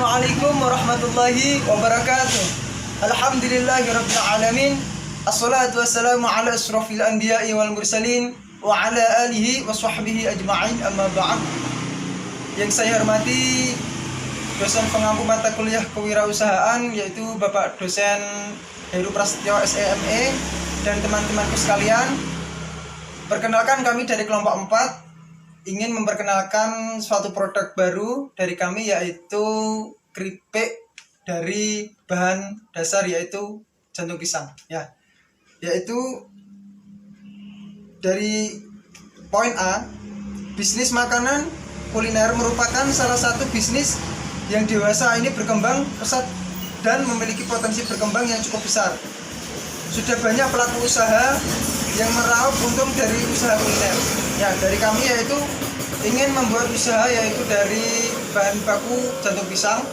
Assalamualaikum warahmatullahi wabarakatuh. Alhamdulillahirabbil alamin. Assalatu wassalamu ala asrofil anbiya'i wal mursalin wa ala alihi wa sahbihi ajma'in, amma ba'd. Yang saya hormati dosen pengampu mata kuliah kewirausahaan, yaitu Bapak dosen Heru Prasetyo SEME, dan teman-temanku sekalian. Perkenalkan, kami dari kelompok 4 ingin memperkenalkan suatu produk baru dari kami, yaitu keripik dari bahan dasar yaitu jantung pisang, ya. Yaitu dari poin A, bisnis makanan kuliner merupakan salah satu bisnis yang dewasa ini berkembang pesat dan memiliki potensi berkembang yang cukup besar. Sudah banyak pelaku usaha yang meraup untung dari usaha kuliner. Ya, dari kami yaitu ingin membuat usaha yaitu dari bahan baku jantung pisang.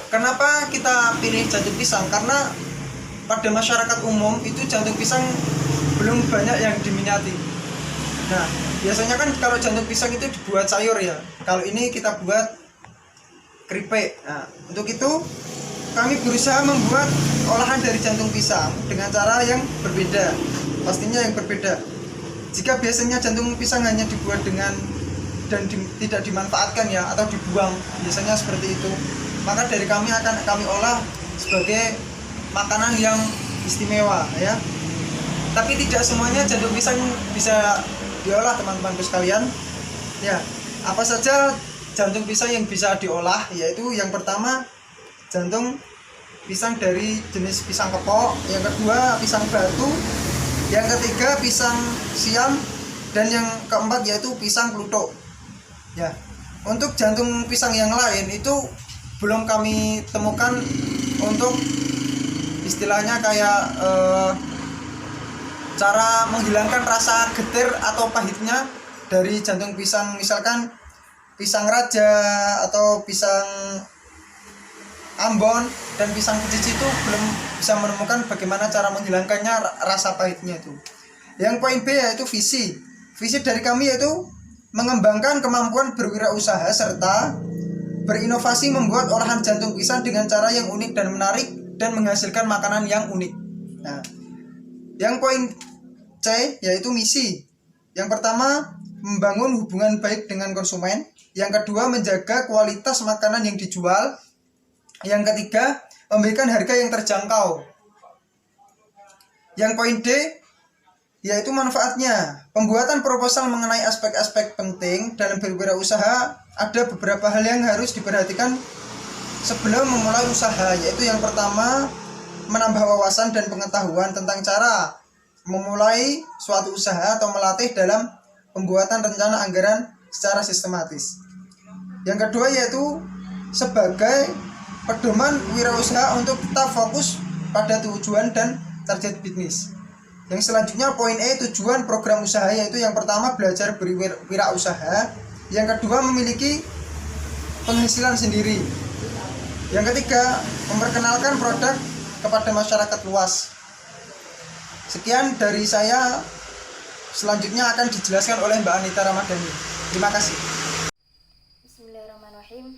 Kenapa kita pilih jantung pisang? Karena pada masyarakat umum itu jantung pisang belum banyak yang diminati. Nah, biasanya kan kalau jantung pisang itu dibuat sayur ya. Kalau ini kita buat keripik. Nah, untuk itu kami berusaha membuat olahan dari jantung pisang dengan cara yang berbeda, pastinya yang berbeda. Jika biasanya jantung pisang hanya dibuat dengan tidak dimanfaatkan ya, atau dibuang, biasanya seperti itu, maka dari kami akan kami olah sebagai makanan yang istimewa ya. Tapi tidak semuanya jantung pisang bisa diolah, teman-temanku sekalian. Ya, apa saja jantung pisang yang bisa diolah? Yaitu yang pertama, jantung pisang dari jenis pisang kepok, yang kedua pisang batu, yang ketiga pisang siam, dan yang keempat yaitu pisang kluthuk. Ya, untuk jantung pisang yang lain itu belum kami temukan untuk istilahnya kayak cara menghilangkan rasa getir atau pahitnya dari jantung pisang, misalkan pisang raja atau pisang Ambon dan pisang Kecici itu belum bisa menemukan bagaimana cara menghilangkannya rasa pahitnya itu. Yang poin B yaitu visi. Visi dari kami yaitu mengembangkan kemampuan berwirausaha serta berinovasi membuat olahan jantung pisang dengan cara yang unik dan menarik dan menghasilkan makanan yang unik. Nah, yang poin C yaitu misi. Yang pertama, membangun hubungan baik dengan konsumen. Yang kedua, menjaga kualitas makanan yang dijual. Yang ketiga, memberikan harga yang terjangkau. Yang poin D yaitu manfaatnya. Pembuatan proposal mengenai aspek-aspek penting dalam berwirausaha. Ada beberapa hal yang harus diperhatikan sebelum memulai usaha, yaitu yang pertama, menambah wawasan dan pengetahuan tentang cara memulai suatu usaha atau melatih dalam pembuatan rencana anggaran secara sistematis. Yang kedua yaitu sebagai pedoman wirausaha untuk tetap fokus pada tujuan dan target bisnis. Yang selanjutnya poin E, tujuan program usaha, yaitu yang pertama belajar berwirausaha, yang kedua memiliki penghasilan sendiri, yang ketiga memperkenalkan produk kepada masyarakat luas. Sekian dari saya, selanjutnya akan dijelaskan oleh Mbak Anita Ramadhani. Terima kasih. Bismillahirrahmanirrahim.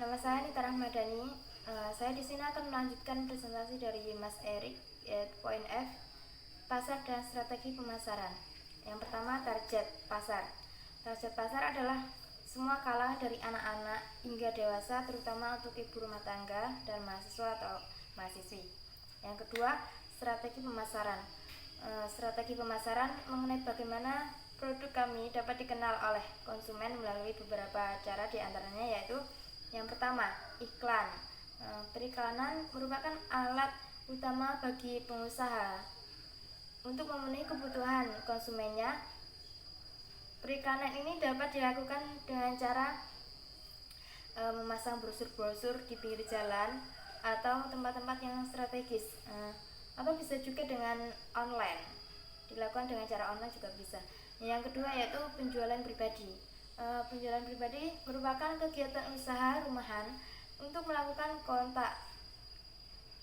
Nama saya Anita Ramadhani. Saya di sini akan melanjutkan presentasi dari Mas Erik, yaitu poin F, pasar dan strategi pemasaran. Yang pertama, target pasar. Target pasar adalah semua kalangan dari anak-anak hingga dewasa, terutama untuk ibu rumah tangga dan mahasiswa atau mahasiswi. Yang kedua, strategi pemasaran. Strategi pemasaran mengenai bagaimana produk kami dapat dikenal oleh konsumen melalui beberapa cara, diantaranya yaitu yang pertama, iklan. Periklanan merupakan alat utama bagi pengusaha untuk memenuhi kebutuhan konsumennya. Periklanan ini dapat dilakukan dengan cara memasang brosur-brosur di pinggir jalan atau tempat-tempat yang strategis, atau bisa juga dengan online, dilakukan dengan cara online juga bisa. Yang kedua yaitu penjualan pribadi. Penjualan pribadi merupakan kegiatan usaha rumahan untuk melakukan kontak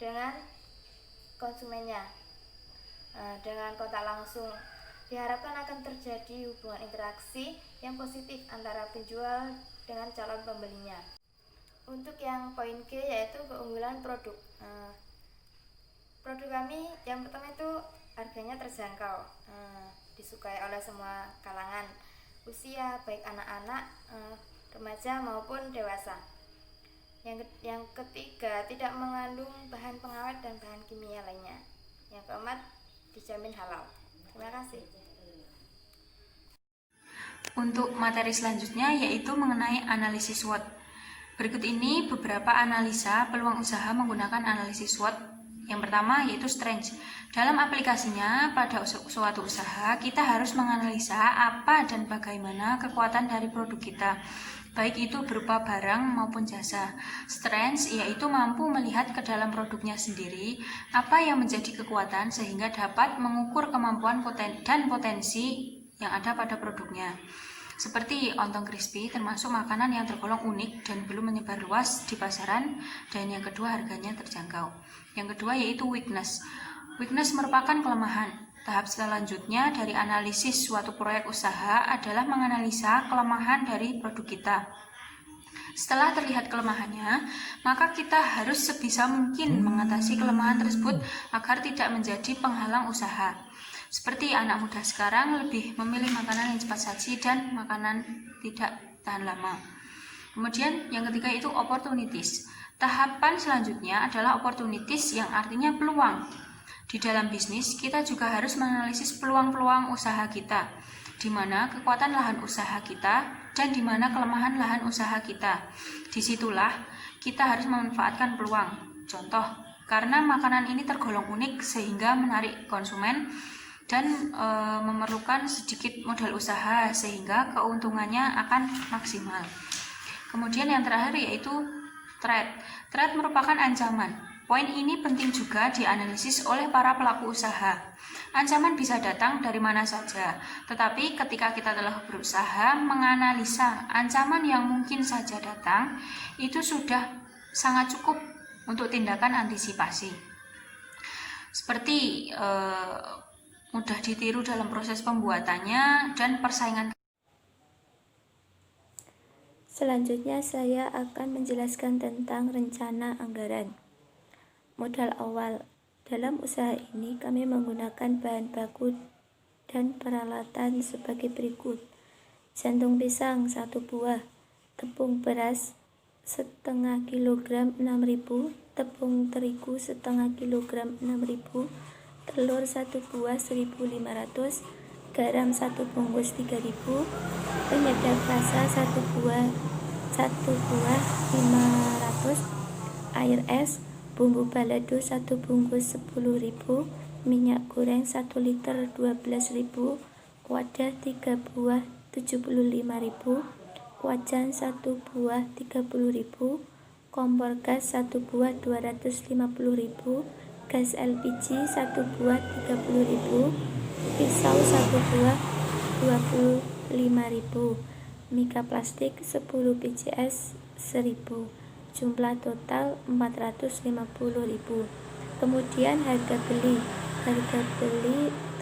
dengan konsumennya. Dengan kontak langsung diharapkan akan terjadi hubungan interaksi yang positif antara penjual dengan calon pembelinya. Untuk yang poin G yaitu keunggulan produk. Produk kami yang pertama itu harganya terjangkau, disukai oleh semua kalangan usia, baik anak-anak, remaja maupun dewasa. Yang ketiga, tidak mengandung bahan pengawet dan bahan kimia lainnya. Yang keempat, dijamin halal. Terima kasih. Untuk materi selanjutnya yaitu mengenai analisis SWOT. Berikut ini beberapa analisa peluang usaha menggunakan analisis SWOT. Yang pertama yaitu strength. Dalam aplikasinya pada suatu usaha, kita harus menganalisa apa dan bagaimana kekuatan dari produk kita, baik itu berupa barang maupun jasa. Strength yaitu mampu melihat ke dalam produknya sendiri, apa yang menjadi kekuatan sehingga dapat mengukur kemampuan dan potensi yang ada pada produknya. Seperti ontong crispy termasuk makanan yang tergolong unik dan belum menyebar luas di pasaran, dan yang kedua harganya terjangkau. Yang kedua yaitu weakness. Weakness merupakan kelemahan. Tahap selanjutnya dari analisis suatu proyek usaha adalah menganalisa kelemahan dari produk kita. Setelah terlihat kelemahannya, maka kita harus sebisa mungkin mengatasi kelemahan tersebut agar tidak menjadi penghalang usaha. Seperti anak muda sekarang lebih memilih makanan yang cepat saji dan makanan tidak tahan lama. Kemudian yang ketiga itu opportunities. Tahapan selanjutnya adalah opportunities yang artinya peluang. Di dalam bisnis, kita juga harus menganalisis peluang-peluang usaha kita, di mana kekuatan lahan usaha kita dan di mana kelemahan lahan usaha kita. Disitulah kita harus memanfaatkan peluang. Contoh, karena makanan ini tergolong unik sehingga menarik konsumen dan memerlukan sedikit modal usaha sehingga keuntungannya akan maksimal. Kemudian yang terakhir yaitu threat. Threat merupakan ancaman. Poin ini penting juga dianalisis oleh para pelaku usaha. Ancaman bisa datang dari mana saja, tetapi ketika kita telah berusaha menganalisa ancaman yang mungkin saja datang, itu sudah sangat cukup untuk tindakan antisipasi. Seperti mudah ditiru dalam proses pembuatannya dan persaingan. Selanjutnya saya akan menjelaskan tentang rencana anggaran. Modal awal. Dalam usaha ini kami menggunakan bahan baku dan peralatan sebagai berikut. Jantung pisang 1 buah, tepung beras setengah kilogram 6.000, tepung terigu setengah kilogram 6.000, telur 1 buah 1.500, garam 1 bungkus 3.000, penyedap rasa 1 buah 500, air es, bumbu balado 1 bungkus 10.000, minyak goreng 1 liter 12.000, wadah 3 buah 75.000, wajan 1 buah 30.000, kompor gas 1 buah 250.000, gas LPG 1 buah 30.000, pisau 1 buah 25.000, mika plastik 10 PCS 1.000, jumlah total 450.000. Kemudian harga beli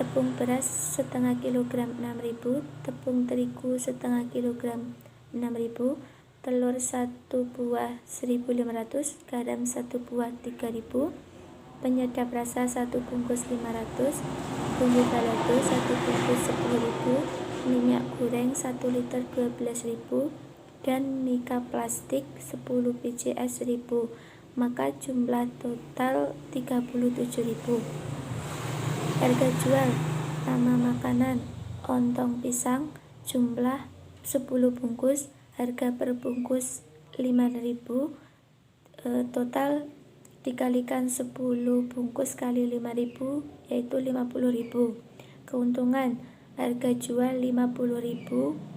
tepung beras setengah kilogram 6.000, tepung terigu setengah kilogram 6.000, telur 1 buah 1.500, garam 1 buah 3.000, penyedap rasa 1 bungkus 500, bumbu balado 1 bungkus 10.000, minyak goreng 1 liter 12.000, dan mika plastik 10 PCS 1.000, maka jumlah total 37.000. Harga jual nama makanan ontong pisang jumlah 10 bungkus, harga per bungkus 5.000, total dikalikan 10 bungkus kali 5.000 yaitu 50.000. Keuntungan harga jual 50.000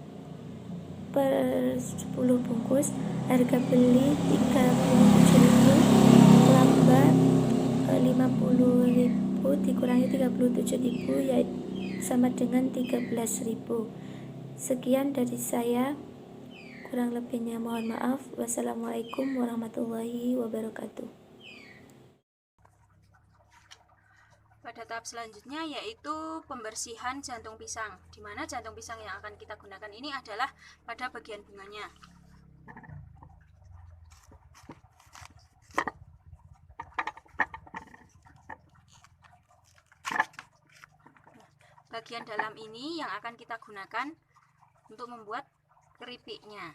per 10 bungkus, harga beli 37.000 tambah 50.000 dikurangi 37.000 yaitu sama dengan 13.000. Sekian dari saya, kurang lebihnya mohon maaf. Wassalamualaikum warahmatullahi wabarakatuh. Pada tahap selanjutnya yaitu pembersihan jantung pisang, di mana jantung pisang yang akan kita gunakan ini adalah pada bagian bunganya. bagian dalam ini yang akan kita gunakan untuk membuat keripiknya.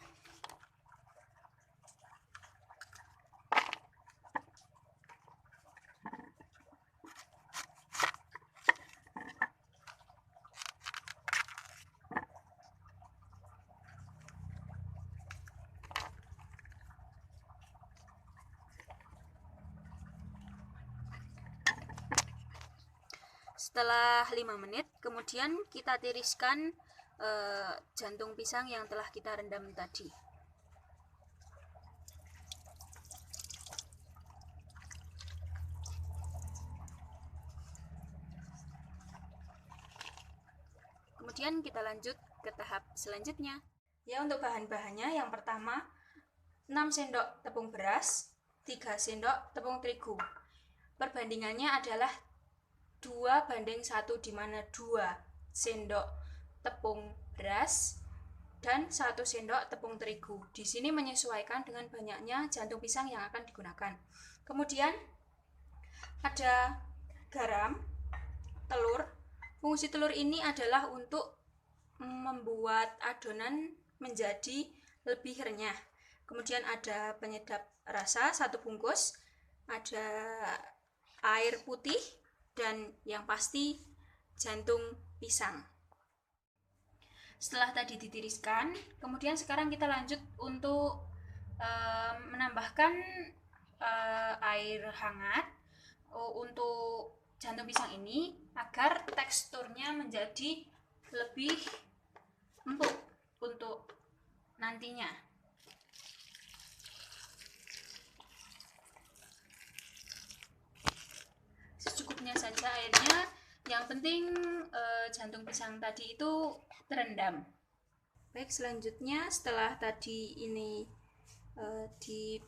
Setelah 5 menit, kemudian kita tiriskan jantung pisang yang telah kita rendam tadi. Kemudian kita lanjut ke tahap selanjutnya. Ya, untuk bahan-bahannya yang pertama 6 sendok tepung beras, 3 sendok tepung terigu. Perbandingannya adalah 2:1, di mana 2 sendok tepung beras dan 1 sendok tepung terigu. Di sini menyesuaikan dengan banyaknya jantung pisang yang akan digunakan. Kemudian ada garam, telur. Fungsi telur ini adalah untuk membuat adonan menjadi lebih renyah. Kemudian ada penyedap rasa 1 bungkus, ada air putih, dan yang pasti jantung pisang. Setelah tadi ditiriskan, kemudian sekarang kita lanjut untuk menambahkan air hangat untuk jantung pisang ini agar teksturnya menjadi lebih empuk untuk nantinya. Secukupnya saja airnya, yang penting jantung pisang tadi itu terendam. Baik, selanjutnya setelah tadi ini di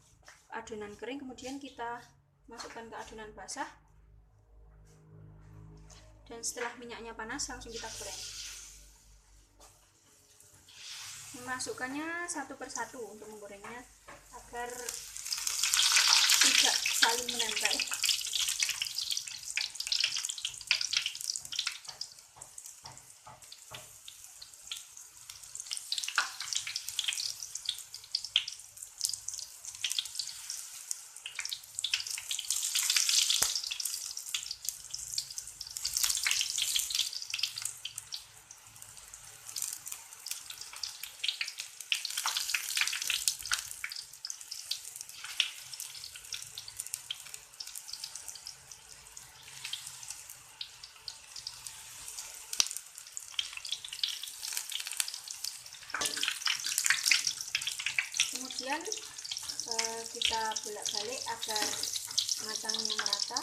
adonan kering, kemudian kita masukkan ke adonan basah, dan setelah minyaknya panas langsung kita goreng. Memasukkannya satu persatu untuk menggorengnya agar tidak saling menempel. Kemudian kita bolak-balik agar matangnya merata.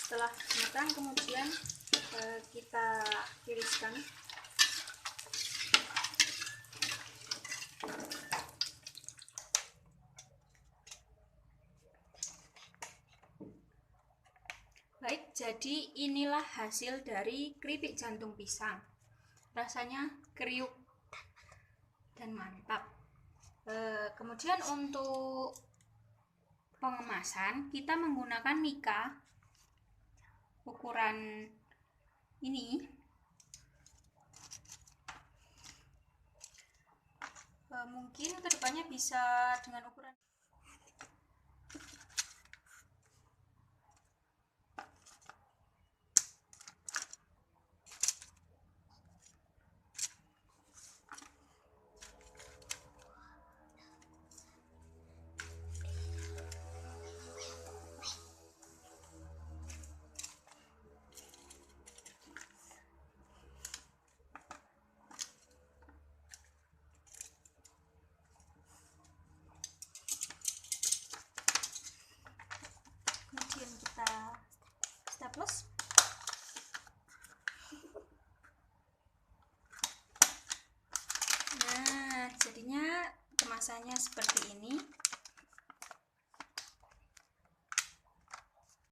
Setelah matang, kemudian kita tiriskan. Baik, jadi inilah hasil dari keripik jantung pisang. Rasanya kriuk dan mantap. Kemudian untuk pengemasan kita menggunakan mika ukuran ini. Mungkin kedepannya bisa dengan ukuran staples. Nah, jadinya kemasannya seperti ini.